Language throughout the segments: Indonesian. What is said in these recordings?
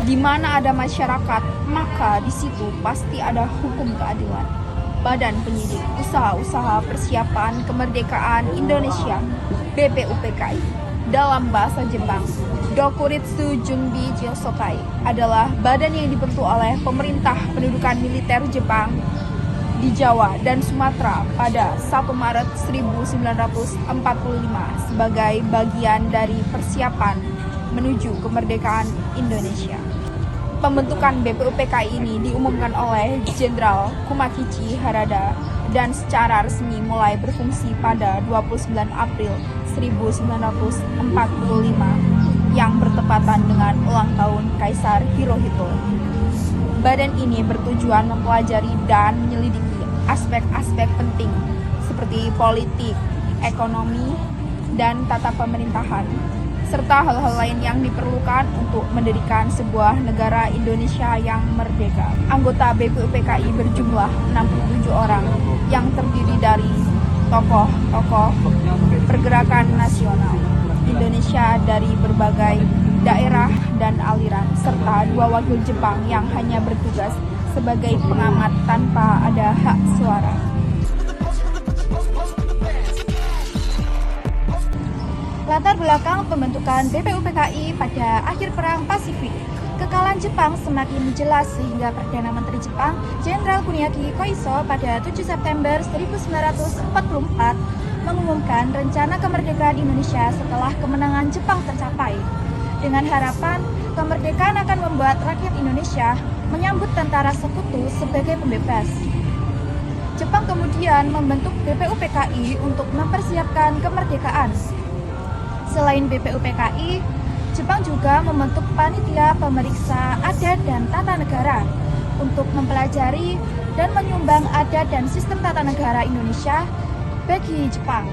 Di mana ada masyarakat, maka di situ pasti ada hukum keadilan. Badan Penyidik Usaha-usaha Persiapan Kemerdekaan Indonesia (BPUPKI) dalam bahasa Jepang, Dokuritsu Junbi Jilsokai, adalah badan yang dibentuk oleh pemerintah pendudukan militer Jepang di Jawa dan Sumatera pada 1 Maret 1945 sebagai bagian dari persiapan menuju kemerdekaan Indonesia. Pembentukan BPUPKI ini diumumkan oleh Jenderal Kumakichi Harada dan secara resmi mulai berfungsi pada 29 April 1945 yang bertepatan dengan ulang tahun Kaisar Hirohito. Badan ini bertujuan mempelajari dan menyelidiki aspek-aspek penting seperti politik, ekonomi, dan tata pemerintahan, serta hal-hal lain yang diperlukan untuk mendirikan sebuah negara Indonesia yang merdeka. Anggota BPUPKI berjumlah 67 orang yang terdiri dari tokoh-tokoh pergerakan nasional Indonesia dari berbagai daerah dan aliran, serta 2 wakil Jepang yang hanya bertugas sebagai pengamat tanpa ada hak suara. Latar belakang pembentukan BPUPKI pada akhir Perang Pasifik. Kekalahan Jepang semakin jelas sehingga Perdana Menteri Jepang, Jenderal Kuniaki Koiso, pada 7 September 1944 mengumumkan rencana kemerdekaan Indonesia setelah kemenangan Jepang tercapai. Dengan harapan kemerdekaan akan membuat rakyat Indonesia menyambut tentara sekutu sebagai pembebas. Jepang kemudian membentuk BPUPKI untuk mempersiapkan kemerdekaan. Selain BPUPKI, Jepang juga membentuk panitia pemeriksa adat dan tata negara untuk mempelajari dan menyumbang adat dan sistem tata negara Indonesia bagi Jepang.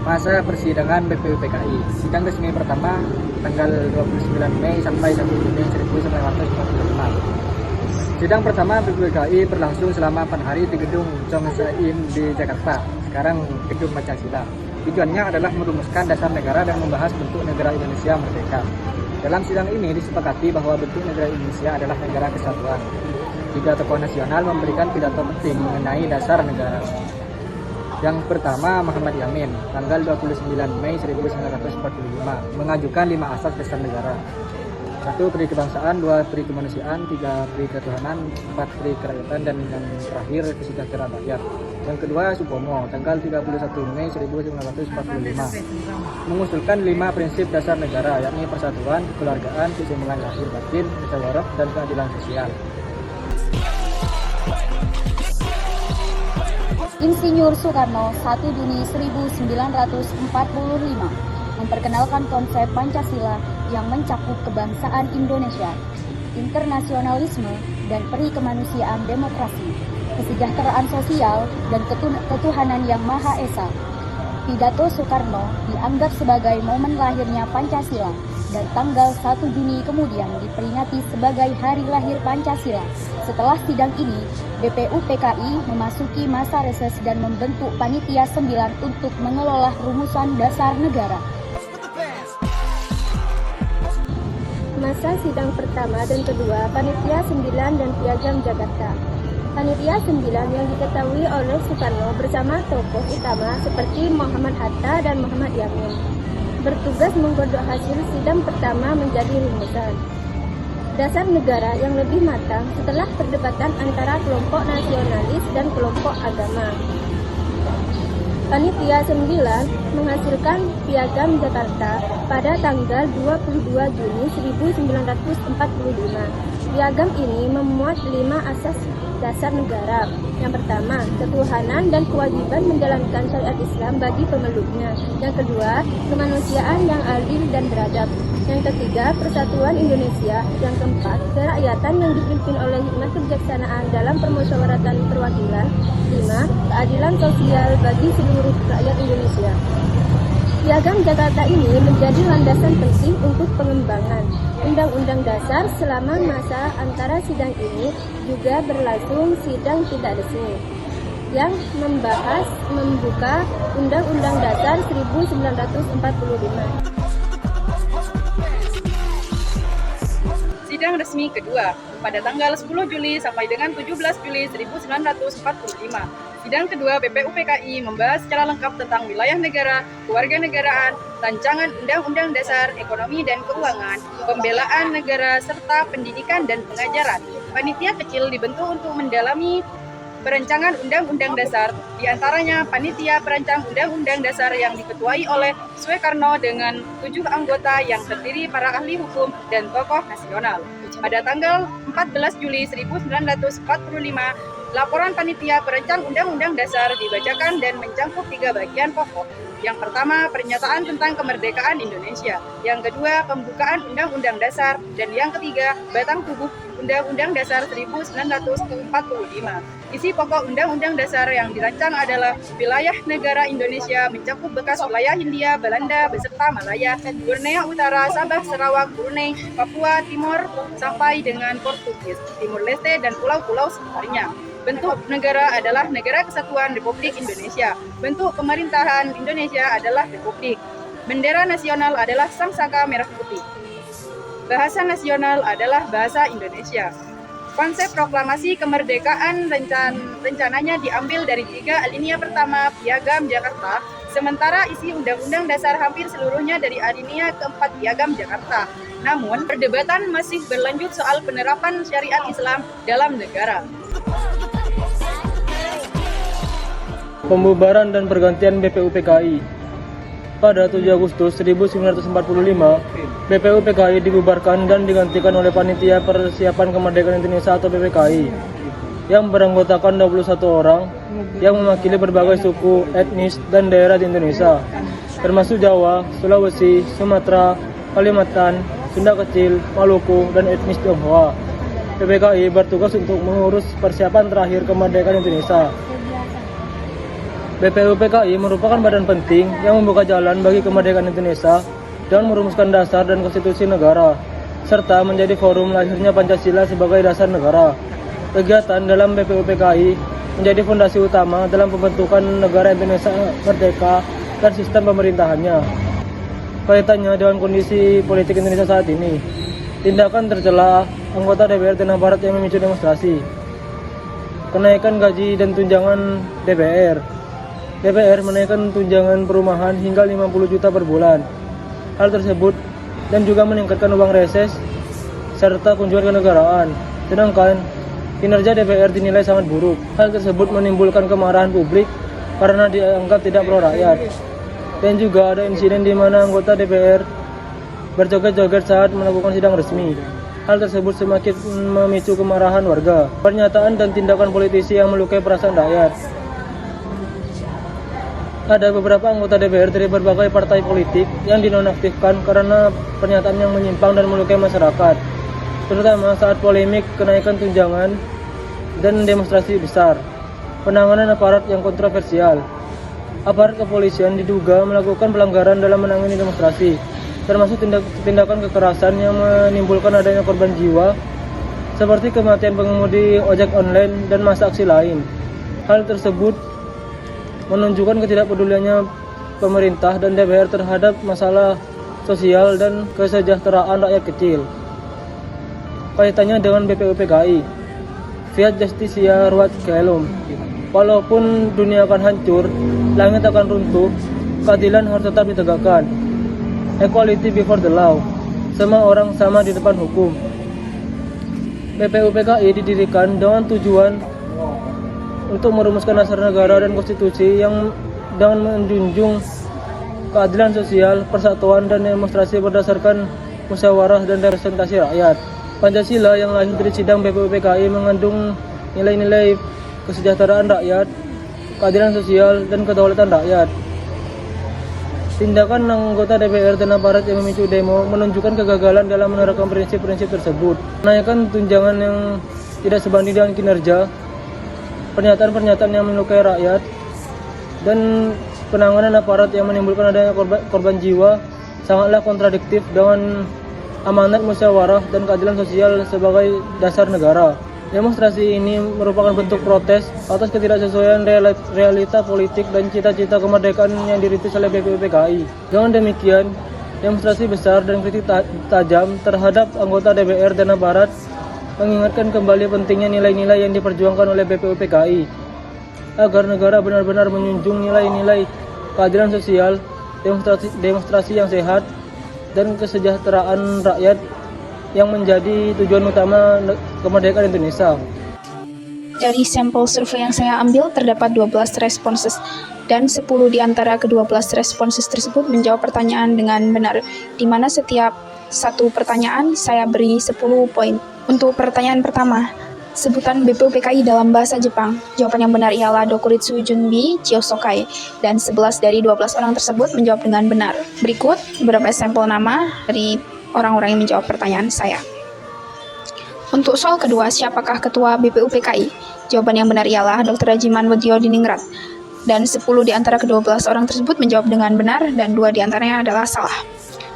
Masa persidangan BPUPKI. Sidang resmi pertama tanggal 29 Mei sampai 1 Juni 1945. Sidang pertama BPUPKI berlangsung selama 4 hari di Gedung Chongsain di Jakarta, sekarang Gedung Pancasila. Tujuannya adalah merumuskan dasar negara dan membahas bentuk negara Indonesia merdeka. Dalam sidang ini disepakati bahwa bentuk negara Indonesia adalah negara kesatuan. 3 tokoh nasional memberikan pidato penting mengenai dasar negara. Yang pertama, Muhammad Yamin, tanggal 29 Mei 1945, mengajukan 5 asas dasar negara. 1. Peri kebangsaan, 2. Peri kemanusiaan, 3. Peri ketuhanan, 4. Peri kerakyatan, dan yang terakhir kesejahteraan rakyat. Yang kedua, Supomo, tanggal 31 Mei 1945, mengusulkan 5 prinsip dasar negara, yakni persatuan, kekeluargaan, keseimbangan lahir batin, musyawarah, dan keadilan sosial. Insinyur Soekarno 1 Juni 1945 memperkenalkan konsep Pancasila yang mencakup kebangsaan Indonesia, internasionalisme dan peri kemanusiaan, demokrasi, kesejahteraan sosial, dan ketuhanan yang Maha Esa. Pidato Soekarno dianggap sebagai momen lahirnya Pancasila dan tanggal 1 Juni kemudian diperingati sebagai hari lahir Pancasila. Setelah sidang ini, BPUPKI memasuki masa reses dan membentuk Panitia 9 untuk mengelola rumusan dasar negara. Masa sidang pertama dan kedua Panitia 9 dan Piagam Jakarta. Panitia 9 yang diketahui oleh Soekarno bersama tokoh utama seperti Muhammad Hatta dan Muhammad Yamin bertugas menggodok hasil sidang pertama menjadi rumusan dasar negara yang lebih matang setelah perdebatan antara kelompok nasionalis dan kelompok agama. Panitia 9 menghasilkan Piagam Jakarta pada tanggal 22 Juni 1945. Piagam ini memuat 5 asas dasar negara. Yang pertama, ketuhanan dan kewajiban menjalankan syariat Islam bagi pemeluknya. Yang kedua, kemanusiaan yang adil dan beradab. Yang ketiga, persatuan Indonesia. Yang keempat, kerakyatan yang dipimpin oleh hikmat kebijaksanaan dalam permusyawaratan perwakilan. 5. Keadilan sosial bagi seluruh rakyat Indonesia. Piagam Jakarta ini menjadi landasan penting untuk pengembangan Undang-Undang Dasar. Selama masa antara sidang ini juga berlangsung sidang tidak resmi. yang membuka Undang-Undang Dasar 1945. Sidang resmi kedua pada tanggal 10 Juli sampai dengan 17 Juli 1945. Sidang kedua BPUPKI membahas secara lengkap tentang wilayah negara, kewarganegaraan, rancangan Undang-Undang Dasar, ekonomi dan keuangan, pembelaan negara, serta pendidikan dan pengajaran. Panitia kecil dibentuk untuk mendalami perancangan Undang-Undang Dasar, diantaranya Panitia Perancang Undang-Undang Dasar yang diketuai oleh Soekarno dengan 7 anggota yang terdiri para ahli hukum dan tokoh nasional. Pada tanggal 14 Juli 1945, laporan Panitia Perancang Undang-Undang Dasar dibacakan dan mencakup 3 bagian pokok. Yang pertama, pernyataan tentang kemerdekaan Indonesia. Yang kedua, pembukaan Undang-Undang Dasar. Dan yang ketiga, batang tubuh Undang-Undang Dasar 1945. Isi pokok Undang-Undang Dasar yang dirancang adalah wilayah negara Indonesia mencakup bekas wilayah Hindia Belanda beserta Malaya, Borneo Utara, Sabah, Sarawak, Brunei, Papua Timur sampai dengan Portugis, Timur Leste dan pulau-pulau sekitarnya. Bentuk negara adalah Negara Kesatuan Republik Indonesia. Bentuk pemerintahan Indonesia adalah Republik. Bendera nasional adalah sangsaka merah putih. Bahasa nasional adalah bahasa Indonesia. Konsep proklamasi kemerdekaan rencananya diambil dari 3 alinea pertama Piagam Jakarta, sementara isi Undang-Undang Dasar hampir seluruhnya dari alinea keempat Piagam Jakarta. Namun, perdebatan masih berlanjut soal penerapan syariat Islam dalam negara. Pembubaran dan pergantian BPUPKI. Pada 7 Agustus 1945, BPUPKI dibubarkan dan digantikan oleh Panitia Persiapan Kemerdekaan Indonesia atau PPKI yang beranggotakan 21 orang yang mewakili berbagai suku, etnis, dan daerah di Indonesia, termasuk Jawa, Sulawesi, Sumatera, Kalimantan, Sunda Kecil, Maluku, dan etnis Tionghoa. PPKI bertugas untuk mengurus persiapan terakhir kemerdekaan Indonesia. BPUPKI merupakan badan penting yang membuka jalan bagi kemerdekaan Indonesia dan merumuskan dasar dan konstitusi negara, serta menjadi forum lahirnya Pancasila sebagai dasar negara. Kegiatan dalam BPUPKI menjadi fondasi utama dalam pembentukan negara Indonesia merdeka dan sistem pemerintahannya. Kaitannya dengan kondisi politik Indonesia saat ini, tindakan tercela anggota DPR Tanah Barat yang memicu demonstrasi, kenaikan gaji dan tunjangan DPR menaikkan tunjangan perumahan hingga 50 juta per bulan. Hal tersebut dan juga meningkatkan uang reses serta kunjungan kenegaraan. Sedangkan kinerja DPR dinilai sangat buruk. Hal tersebut menimbulkan kemarahan publik karena dianggap tidak pro rakyat. Dan juga ada insiden di mana anggota DPR berjoget-joget saat melakukan sidang resmi. Hal tersebut semakin memicu kemarahan warga. Pernyataan dan tindakan politisi yang melukai perasaan rakyat. Ada beberapa anggota DPR dari berbagai partai politik yang dinonaktifkan karena pernyataan yang menyimpang dan melukai masyarakat, terutama saat polemik kenaikan tunjangan dan demonstrasi besar. Penanganan aparat yang kontroversial. Aparat kepolisian diduga melakukan pelanggaran dalam menangani demonstrasi, termasuk tindakan kekerasan yang menimbulkan adanya korban jiwa, seperti kematian pengemudi ojek online dan masa aksi lain. Hal tersebut menunjukkan ketidakpeduliannya pemerintah dan DPR terhadap masalah sosial dan kesejahteraan rakyat kecil. Kaitannya dengan BPUPKI, Fiat Justitia Ruat Coelum. Walaupun dunia akan hancur, langit akan runtuh, keadilan harus tetap ditegakkan. Equality before the law. Semua orang sama di depan hukum. BPUPKI didirikan dengan tujuan untuk merumuskan dasar negara dan konstitusi yang dengan menjunjung keadilan sosial, persatuan, dan demonstrasi berdasarkan musyawarah dan representasi rakyat. Pancasila yang lahir dari sidang BPUPKI mengandung nilai-nilai kesejahteraan rakyat, keadilan sosial, dan kedaulatan rakyat. Tindakan anggota DPR Tanah Barat yang memicu demo menunjukkan kegagalan dalam menerapkan prinsip-prinsip tersebut. Menaikkan tunjangan yang tidak sebanding dengan kinerja, pernyataan-pernyataan yang melukai rakyat, dan penanganan aparat yang menimbulkan adanya korban jiwa sangatlah kontradiktif dengan amanat musyawarah dan keadilan sosial sebagai dasar negara. Demonstrasi ini merupakan bentuk protes atas ketidaksesuaian realita politik dan cita-cita kemerdekaan yang dirintis oleh BPUPKI. Dengan demikian, demonstrasi besar dan kritik tajam terhadap anggota DPR dan aparat mengingatkan kembali pentingnya nilai-nilai yang diperjuangkan oleh BPUPKI agar negara benar-benar menjunjung nilai-nilai keadilan sosial, demonstrasi yang sehat, dan kesejahteraan rakyat yang menjadi tujuan utama kemerdekaan Indonesia. Dari sampel survei yang saya ambil, terdapat 12 responses, dan 10 di antara ke-12 responses tersebut menjawab pertanyaan dengan benar, di mana setiap satu pertanyaan saya beri 10 poin. Untuk pertanyaan pertama, sebutan BPUPKI dalam bahasa Jepang. Jawaban yang benar ialah Dokuritsu Junbi Chiosokai, dan 11 dari 12 orang tersebut menjawab dengan benar. Berikut beberapa sampel nama dari orang-orang yang menjawab pertanyaan saya. Untuk soal kedua, siapakah ketua BPUPKI? Jawaban yang benar ialah Dr. Rajiman Weddio Diningrat, dan 10 di antara ke-12 orang tersebut menjawab dengan benar, dan 2 di antaranya adalah salah.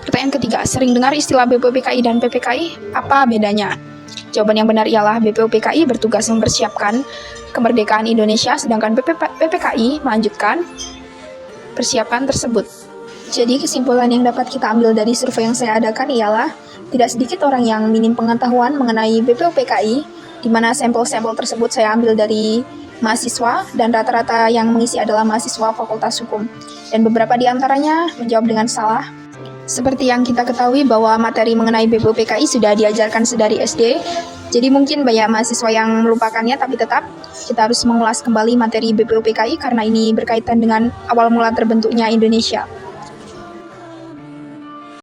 Pertanyaan ketiga, sering dengar istilah BPUPKI dan PPKI? Apa bedanya? Jawaban yang benar ialah BPUPKI bertugas mempersiapkan kemerdekaan Indonesia, sedangkan PPKI melanjutkan persiapan tersebut. Jadi kesimpulan yang dapat kita ambil dari survei yang saya adakan ialah tidak sedikit orang yang minim pengetahuan mengenai BPUPKI, di mana sampel-sampel tersebut saya ambil dari mahasiswa dan rata-rata yang mengisi adalah mahasiswa Fakultas Hukum, dan beberapa di antaranya menjawab dengan salah. Seperti yang kita ketahui bahwa materi mengenai BPUPKI sudah diajarkan sedari SD, jadi mungkin banyak mahasiswa yang melupakannya, tapi tetap kita harus mengulas kembali materi BPUPKI karena ini berkaitan dengan awal mula terbentuknya Indonesia.